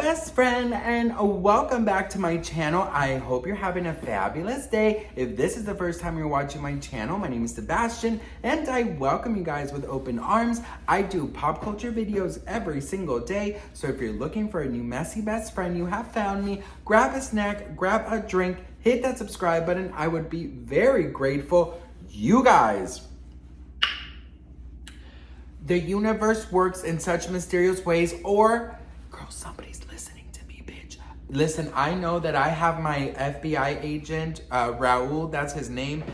best friend, and welcome back to my channel. I hope you're having a fabulous day. If this is the first time you're watching my channel, my name is Sebastian and I welcome you guys with open arms. I do pop culture videos every single day, so if you're looking for a new messy best friend, you have found me. Grab a snack, grab a drink, hit that subscribe button. I would be very grateful. You guys, the universe works in such mysterious ways, or girl, somebody's listening to me, bitch. Listen, I know that I have my FBI agent, Raul, that's his name.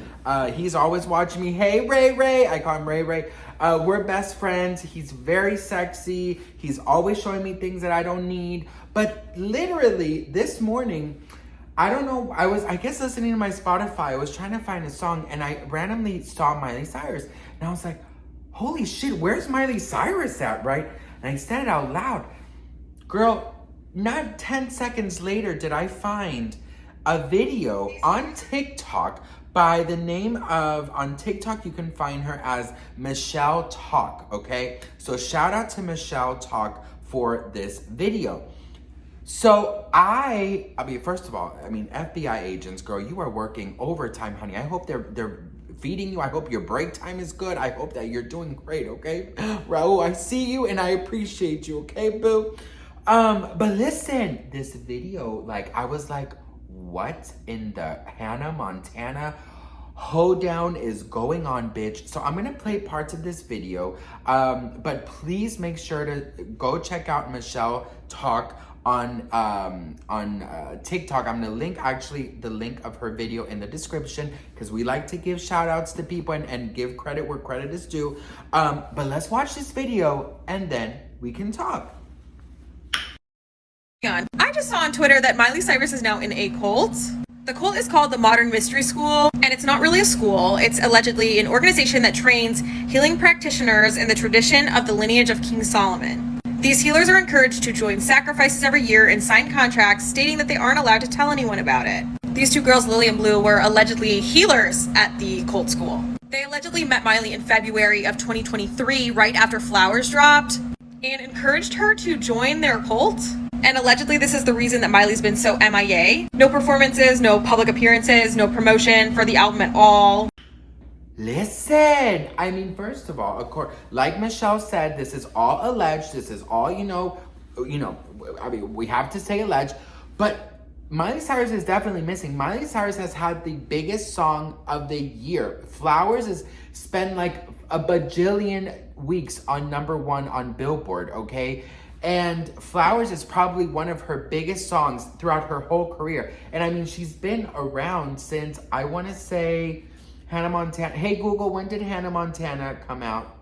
He's always watching me. Hey, Ray. I call him Ray. We're best friends. He's very sexy. He's always showing me things that I don't need. But literally this morning, I don't know, I guess listening to my Spotify. I was trying to find a song and I randomly saw Miley Cyrus. And I was like, holy shit, where's Miley Cyrus at, right? And I said it out loud. Girl, not 10 seconds later did I find a video on TikTok by the name of, on TikTok you can find her as Michelle Talk, okay? So shout out to Michelle Talk for this video. So I mean, first of all, FBI agents, girl, you are working overtime, honey. I hope they're feeding you. I hope your break time is good. I hope that you're doing great, okay? Raul, I see you and I appreciate you, okay, boo? But listen, this video, like, I was like, what in the Hannah Montana hoedown is going on, bitch? So I'm gonna play parts of this video, but please make sure to go check out Michelle Talk on TikTok. I'm gonna link the link of her video in the description because we like to give shout outs to people and give credit where credit is due. But let's watch this video and then we can talk. I just saw on Twitter that Miley Cyrus is now in a cult. The cult is called the Modern Mystery School, and it's not really a school. It's allegedly an organization that trains healing practitioners in the tradition of the lineage of King Solomon. These healers are encouraged to join sacrifices every year and sign contracts stating that they aren't allowed to tell anyone about it. These two girls, Lily and Blue, were allegedly healers at the cult school. They allegedly met Miley in February of 2023, right after Flowers dropped, and encouraged her to join their cult. And allegedly this is the reason that Miley's been so MIA. No performances, no public appearances, no promotion for the album at all. Listen, I mean, first of all, of course, like Michelle said, this is all alleged. This is all, I mean, we have to say alleged, but Miley Cyrus is definitely missing. Miley Cyrus has had the biggest song of the year. Flowers has spent like a bajillion weeks on #1 on Billboard, okay? And Flowers is probably one of her biggest songs throughout her whole career. And I mean, she's been around since, I want to say, Hannah Montana. Hey Google, when did Hannah Montana come out?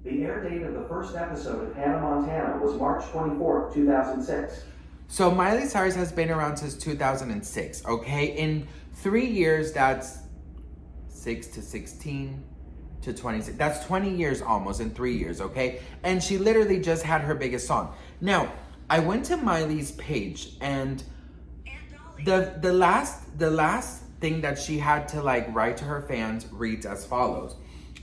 The air date of the first episode of Hannah Montana was March 24th, 2006. So Miley Cyrus has been around since 2006, okay? In 3 years, that's 6 to 16 to 26. That's 20 years almost in 3 years, okay? And she literally just had her biggest song. Now, I went to Miley's page and the last thing that she had to like write to her fans reads as follows.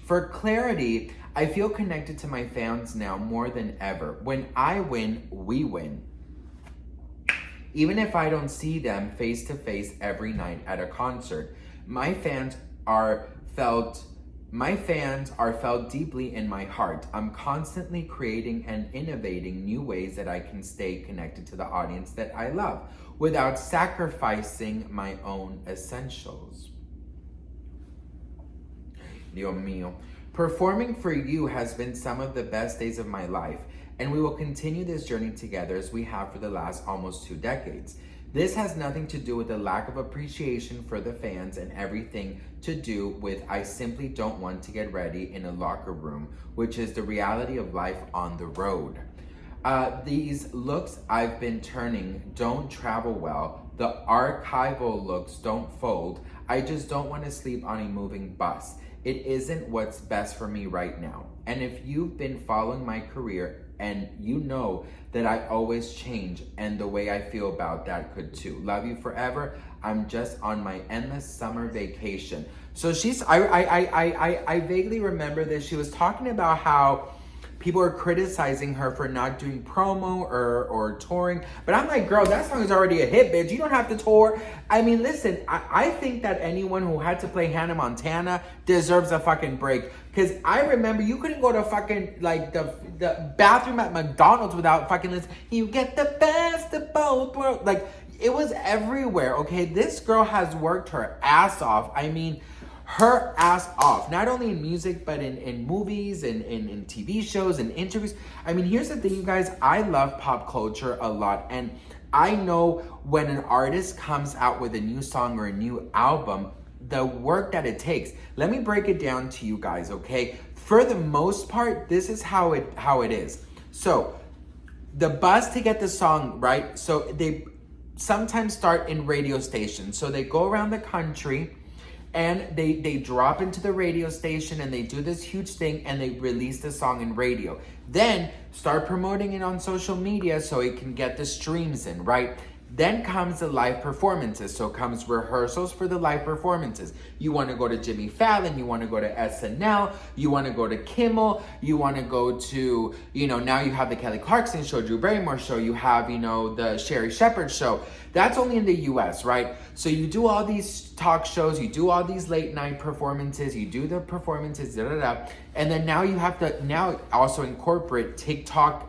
For clarity, I feel connected to my fans now more than ever. When I win, we win. Even if I don't see them face to face every night at a concert, my fans are felt deeply in my heart. I'm constantly creating and innovating new ways that I can stay connected to the audience that I love without sacrificing my own essentials. Dios mío. Performing for you has been some of the best days of my life, and we will continue this journey together as we have for the last almost 2 decades. This has nothing to do with the lack of appreciation for the fans and everything to do with I simply don't want to get ready in a locker room, which is the reality of life on the road. These looks I've been turning don't travel well. The archival looks don't fold. I just don't want to sleep on a moving bus. It isn't what's best for me right now. And if you've been following my career, and you know that I always change, and the way I feel about that could too. Love you forever. I'm just on my endless summer vacation. So I vaguely remember this. She was talking about how people are criticizing her for not doing promo or touring. But I'm like, girl, that song is already a hit, bitch. You don't have to tour. I mean, listen, I think that anyone who had to play Hannah Montana deserves a fucking break. Because I remember you couldn't go to fucking, like, the bathroom at McDonald's without fucking listening. You get the best of both worlds. Like, it was everywhere, okay? This girl has worked her ass off. I mean, her ass off. Not only in music, but in movies, in TV shows, and interviews. I mean, here's the thing, you guys. I love pop culture a lot. And I know when an artist comes out with a new song or a new album, the work that it takes. Let me break it down to you guys, okay? For the most part, this is how it is. So, the buzz to get the song, right? So, they sometimes start in radio stations. So, they go around the country and they drop into the radio station and they do this huge thing and they release the song in radio. Then, start promoting it on social media so it can get the streams in, right? Then comes the live performances. So comes rehearsals for the live performances. You want to go to Jimmy Fallon, you want to go to SNL, you want to go to Kimmel, you want to go to, now you have the Kelly Clarkson show, Drew Barrymore show, you have, the Sherry Shepherd show. That's only in the US, right? So you do all these talk shows, you do all these late night performances, you do the performances, and then now you have to now also incorporate TikTok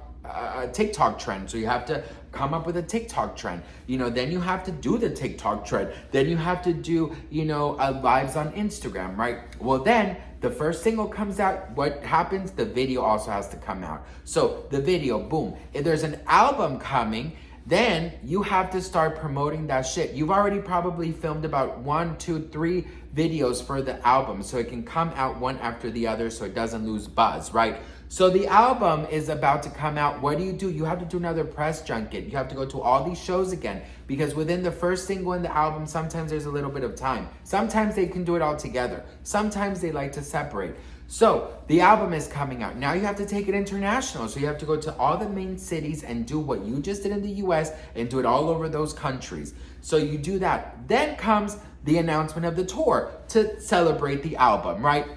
trend. So you have to come up with a TikTok trend. Then you have to do the TikTok trend. Then you have to do, lives on Instagram, right? Well, then the first single comes out. What happens? The video also has to come out. So the video, boom. If there's an album coming, then you have to start promoting that shit. You've already probably filmed about 1, 2, 3 videos for the album so it can come out one after the other so it doesn't lose buzz, right? So the album is about to come out. What do? You have to do another press junket. You have to go to all these shows again because within the first single and the album, sometimes there's a little bit of time. Sometimes they can do it all together. Sometimes they like to separate. So the album is coming out. Now you have to take it international. So you have to go to all the main cities and do what you just did in the US and do it all over those countries. So you do that. Then comes the announcement of the tour to celebrate the album, right?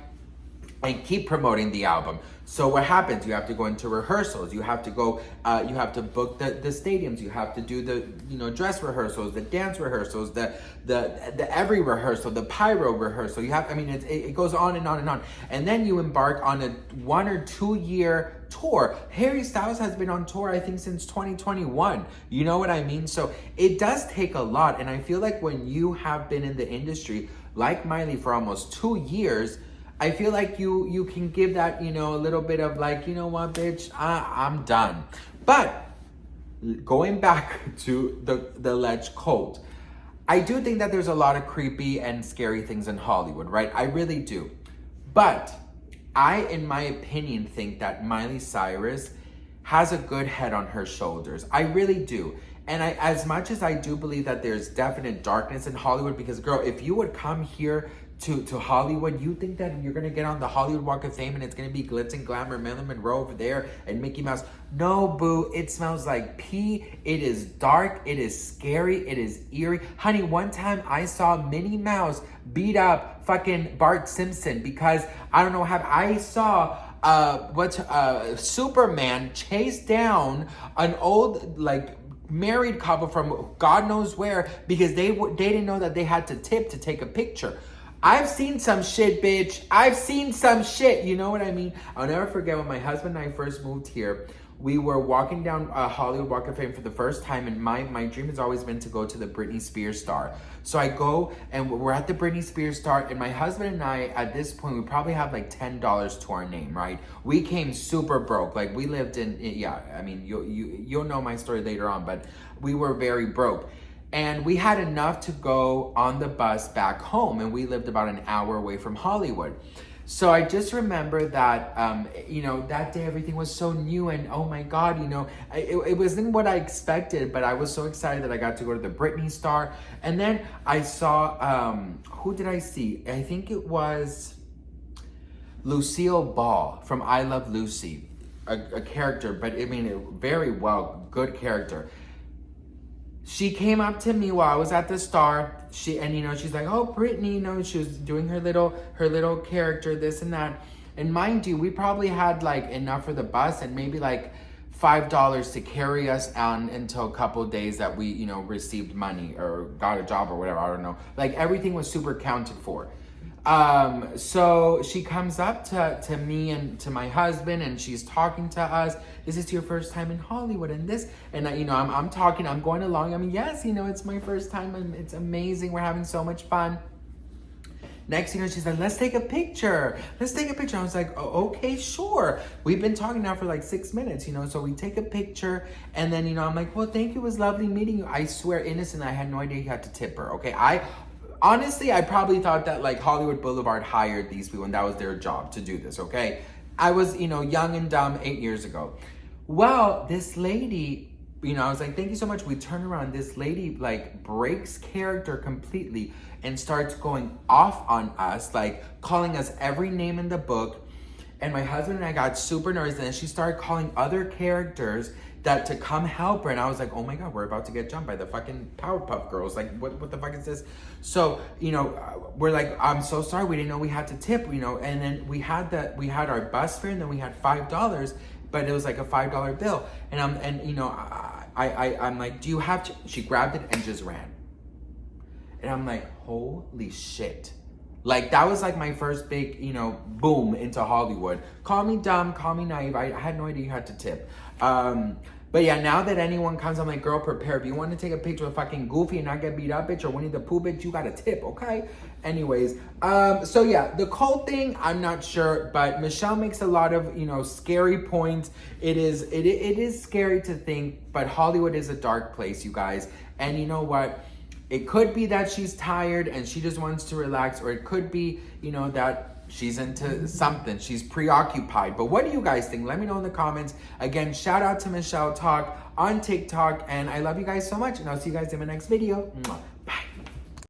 And keep promoting the album. So what happens? You have to go into rehearsals. You have to go. You have to book the stadiums. You have to do the dress rehearsals, the dance rehearsals, the every rehearsal, the pyro rehearsal. You have. I mean, it goes on and on and on. And then you embark on a 1 or 2 year tour. Harry Styles has been on tour, I think, since 2021. You know what I mean? So it does take a lot. And I feel like when you have been in the industry, like Miley, for almost 2 years, I feel like you can give that, a little bit of like, you know what, bitch, I'm done. But going back to the alleged cult, I do think that there's a lot of creepy and scary things in Hollywood, right? I really do. But I, in my opinion, think that Miley Cyrus has a good head on her shoulders. I really do. And as much as I do believe that there's definite darkness in Hollywood, because girl, if you would come here to Hollywood, you think that you're gonna get on the Hollywood Walk of Fame and it's gonna be glitz and glamour, Marilyn Monroe over there and Mickey Mouse. No, boo, it smells like pee. It is dark, it is scary, it is eerie. Honey, one time I saw Minnie Mouse beat up fucking Bart Simpson because I don't know what happened. I saw Superman chase down an old married couple from God knows where because they didn't know that they had to tip to take a picture. I've seen some shit, bitch. I've seen some shit. You know what I mean? I'll never forget when my husband and I first moved here. We were walking down Hollywood Walk of Fame for the first time, and my dream has always been to go to the Britney Spears star. So I go, and we're at the Britney Spears star, and my husband and I, at this point, we probably have like $10 to our name, right? We came super broke. Like, we lived in, I mean, you'll know my story later on, but we were very broke. And we had enough to go on the bus back home, and we lived about an hour away from Hollywood. So I just remember that, that day everything was so new, and oh my God, it wasn't what I expected, but I was so excited that I got to go to the Britney star. And then I saw, who did I see? I think it was Lucille Ball from I Love Lucy, a character, but I mean, a very good character. She came up to me while I was at the star. She's like, "Oh, Britney," she was doing her little character, this and that. And mind you, we probably had like enough for the bus and maybe like $5 to carry us on until a couple days that we, you know, received money or got a job or whatever. I don't know. Like everything was super counted for. So she comes up to me and to my husband, and she's talking to us. Is this your first time in Hollywood? And this, and I, you know, I'm talking, I'm going along. I mean, yes, you know, it's my first time and it's amazing. We're having so much fun. Next thing you know, she's like, let's take a picture. Let's take a picture. I was like, oh, okay, sure. We've been talking now for like 6 minutes, you know, so we take a picture. And then, you know, I'm like, well, thank you. It was lovely meeting you. I swear, innocent, I had no idea you had to tip her, okay? Honestly, I probably thought that like Hollywood Boulevard hired these people and that was their job to do this, okay? I was, you know, young and dumb 8 years ago. Well, this lady, you know, I was like, thank you so much. We turn around, this lady like breaks character completely and starts going off on us, like calling us every name in the book. And my husband and I got super nervous, and then she started calling other characters that to come help her. And I was like, oh my God, we're about to get jumped by the fucking Powerpuff Girls. Like, what the fuck is this? So, you know, we're like, I'm so sorry, we didn't know we had to tip, you know. And then we had our bus fare, and then we had $5, but it was like a $5 bill. And I'm like, do you have to? She grabbed it and just ran. And I'm like, holy shit. Like, that was like my first big, you know, boom into Hollywood. Call me dumb, call me naive. I had no idea you had to tip. But yeah, now that anyone comes, I'm like, girl, prepare. If you want to take a picture of fucking Goofy and not get beat up, bitch, or Winnie the Pooh, bitch, you got a tip, okay? Anyways, so yeah, the cult thing, I'm not sure, but Michelle makes a lot of, you know, scary points. It is scary to think, but Hollywood is a dark place, you guys. And you know what? It could be that she's tired and she just wants to relax, or it could be, you know, that she's into something. She's preoccupied. But what do you guys think? Let me know in the comments. Again, shout out to Michelle Talk on TikTok. And I love you guys so much. And I'll see you guys in my next video. Mwah.